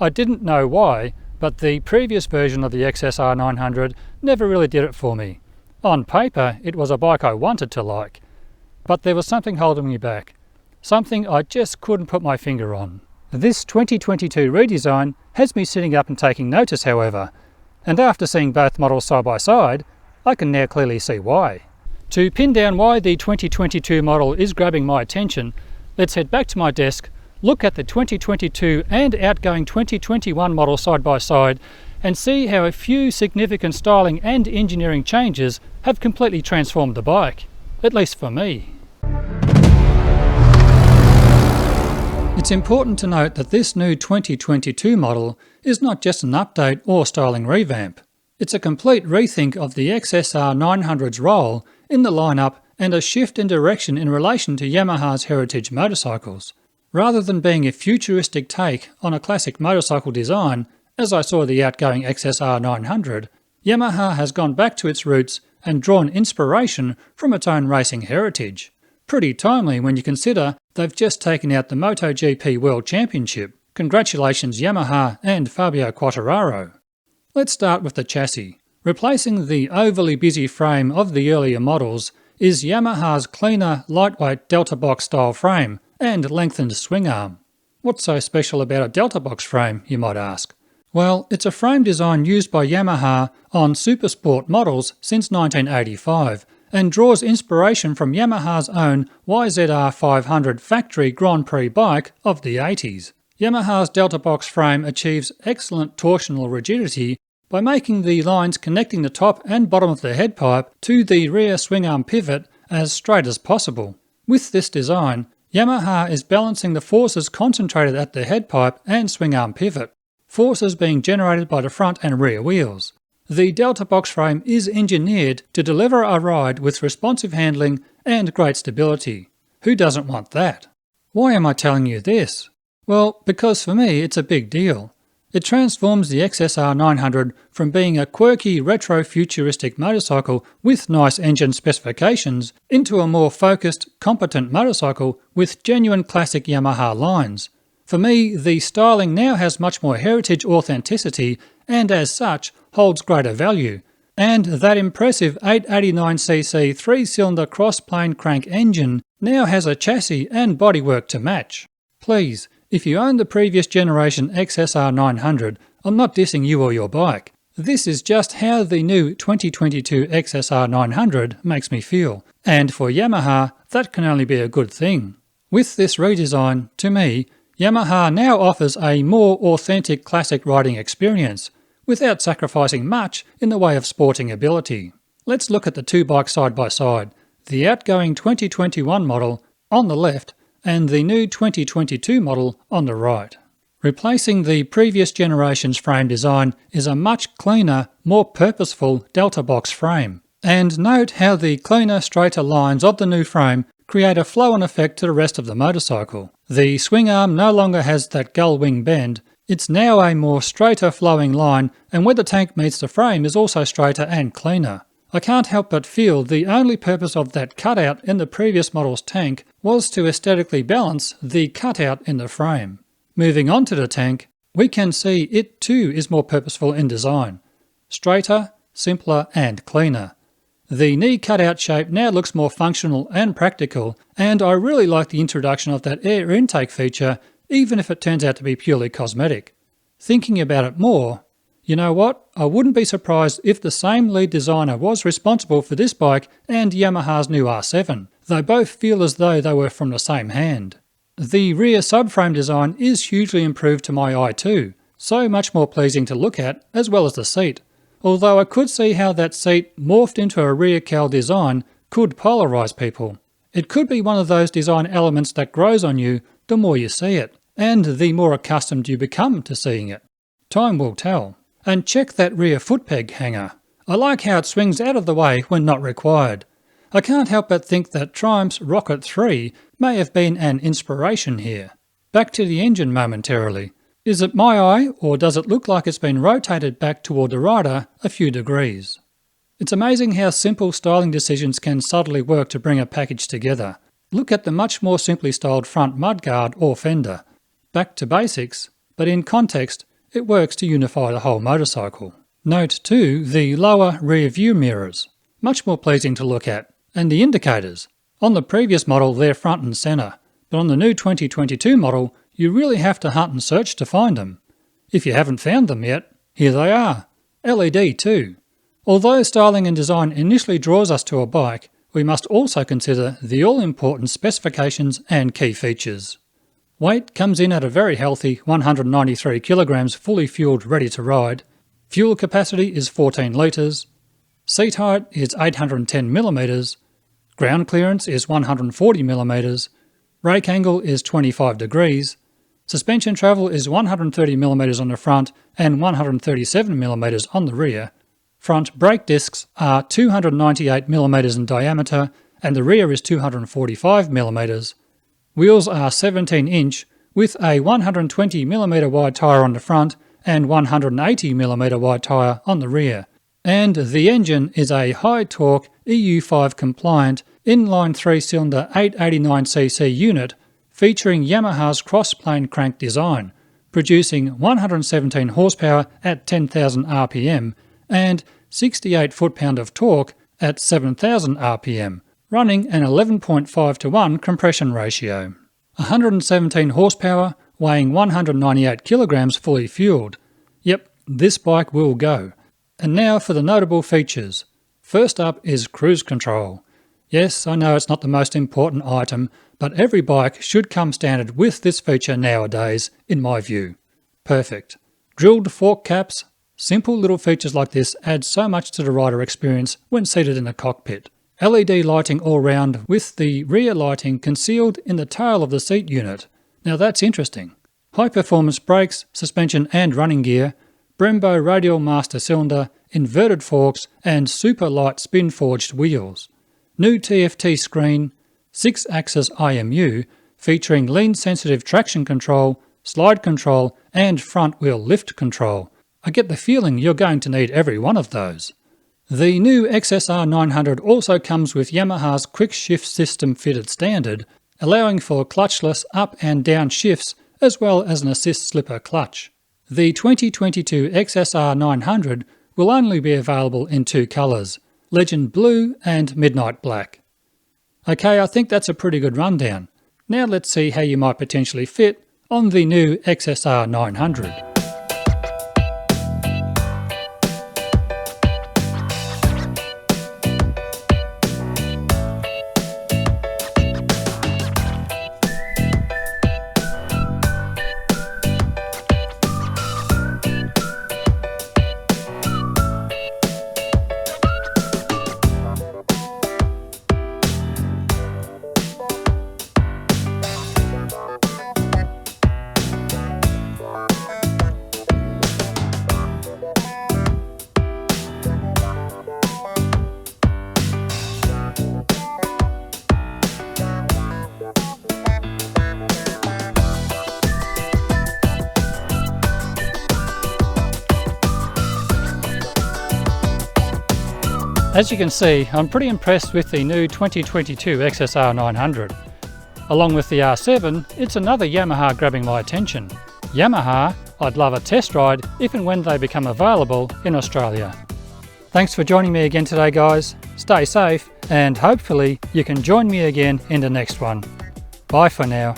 I didn't know why, but the previous version of the XSR 900 never really did it for me. On paper, it was a bike I wanted to like, but there was something holding me back, something I just couldn't put my finger on. This 2022 redesign has me sitting up and taking notice, however, and after seeing both models side by side, I can now clearly see why. To pin down why the 2022 model is grabbing my attention, let's head back to my desk, look at the 2022 and outgoing 2021 model side by side, and see how a few significant styling and engineering changes have completely transformed the bike, at least for me. It's important to note that this new 2022 model is not just an update or styling revamp. It's a complete rethink of the XSR 900's role in the lineup and a shift in direction in relation to Yamaha's heritage motorcycles. Rather than being a futuristic take on a classic motorcycle design, as I saw the outgoing XSR 900, Yamaha has gone back to its roots and drawn inspiration from its own racing heritage. Pretty timely when you consider they've just taken out the MotoGP World Championship. Congratulations Yamaha and Fabio Quartararo. Let's start with the chassis. Replacing the overly busy frame of the earlier models is Yamaha's cleaner, lightweight Delta Box style frame and lengthened swing arm. What's so special about a Delta Box frame, you might ask? Well, it's a frame design used by Yamaha on Supersport models since 1985 and draws inspiration from Yamaha's own YZR 500 factory Grand Prix bike of the 80s. Yamaha's Delta Box frame achieves excellent torsional rigidity by making the lines connecting the top and bottom of the headpipe to the rear swing arm pivot as straight as possible. With this design, Yamaha is balancing the forces concentrated at the headpipe and swing arm pivot, forces being generated by the front and rear wheels. The Delta Box frame is engineered to deliver a ride with responsive handling and great stability. Who doesn't want that? Why am I telling you this? Well, because for me it's a big deal. It transforms the XSR 900 from being a quirky retro-futuristic motorcycle with nice engine specifications into a more focused, competent motorcycle with genuine classic Yamaha lines. For me, the styling now has much more heritage authenticity and as such holds greater value. And that impressive 889cc 3-cylinder cross-plane crank engine now has a chassis and bodywork to match. Please, if you own the previous generation XSR 900, I'm not dissing you or your bike. This is just how the new 2022 XSR 900 makes me feel. And for Yamaha, that can only be a good thing. With this redesign, to me, Yamaha now offers a more authentic classic riding experience, without sacrificing much in the way of sporting ability. Let's look at the two bikes side by side, the outgoing 2021 model on the left and the new 2022 model on the right. Replacing the previous generation's frame design is a much cleaner, more purposeful Delta Box frame. And note how the cleaner, straighter lines of the new frame create a flow-on effect to the rest of the motorcycle. The swing arm no longer has that gull wing bend. It's now a more straighter flowing line, and where the tank meets the frame is also straighter and cleaner. I can't help but feel the only purpose of that cutout in the previous model's tank was to aesthetically balance the cutout in the frame. Moving on to the tank, we can see it too is more purposeful in design. Straighter, simpler and cleaner. The knee cutout shape now looks more functional and practical, and I really like the introduction of that air intake feature, even if it turns out to be purely cosmetic. Thinking about it more, you know what? I wouldn't be surprised if the same lead designer was responsible for this bike and Yamaha's new R7. They both feel as though they were from the same hand. The rear subframe design is hugely improved to my eye too, so much more pleasing to look at, as well as the seat. Although I could see how that seat, morphed into a rear cowl design, could polarise people. It could be one of those design elements that grows on you the more you see it, and the more accustomed you become to seeing it. Time will tell. And check that rear foot peg hanger. I like how it swings out of the way when not required. I can't help but think that Triumph's Rocket 3 may have been an inspiration here. Back to the engine momentarily. Is it my eye, or does it look like it's been rotated back toward the rider a few degrees? It's amazing how simple styling decisions can subtly work to bring a package together. Look at the much more simply styled front mudguard or fender. Back to basics, but in context, It works to unify the whole motorcycle. Note too the lower rear view mirrors, much more pleasing to look at, and the indicators. On the previous model they're front and centre, but on the new 2022 model you really have to hunt and search to find them. If you haven't found them yet, here they are. LED too. Although styling and design initially draws us to a bike, we must also consider the all-important specifications and key features. Weight comes in at a very healthy 193 kilograms fully fueled ready to ride. Fuel capacity is 14 litres. Seat height is 810 millimetres. Ground clearance is 140 millimetres. Brake angle is 25 degrees. Suspension travel is 130 millimetres on the front and 137 millimetres on the rear. Front brake discs are 298 millimetres in diameter and the rear is 245 millimetres. Wheels are 17-inch with a 120 millimetre wide tyre on the front and 180 millimetre wide tyre on the rear. And the engine is a high-torque EU5 compliant inline 3-cylinder 889cc unit featuring Yamaha's cross-plane crank design, producing 117 horsepower at 10,000 RPM and 68 foot-pound of torque at 7,000 RPM, running an 11.5 to 1 compression ratio. 117 horsepower, weighing 198 kilograms fully fueled. Yep, this bike will go. And now for the notable features. First up is cruise control. Yes, I know it's not the most important item, but every bike should come standard with this feature nowadays, in my view. Perfect. Drilled fork caps. Simple little features like this add so much to the rider experience when seated in a cockpit. LED lighting all round with the rear lighting concealed in the tail of the seat unit. Now that's interesting. High performance brakes, suspension and running gear, Brembo radial master cylinder, inverted forks and super light spin forged wheels. New TFT screen, 6-axis IMU featuring lean sensitive traction control, slide control and front wheel lift control. I get the feeling you're going to need every one of those. The new XSR 900 also comes with Yamaha's quick shift system fitted standard, allowing for clutchless up and down shifts as well as an assist slipper clutch. The 2022 XSR 900 will only be available in two colours, Legend Blue and Midnight Black. Okay, I think that's a pretty good rundown. Now let's see how you might potentially fit on the new XSR 900. As you can see, I'm pretty impressed with the new 2022 XSR 900. Along with the R7, it's another Yamaha grabbing my attention. Yamaha, I'd love a test ride if and when they become available in Australia. Thanks for joining me again today guys, stay safe and hopefully you can join me again in the next one. Bye for now.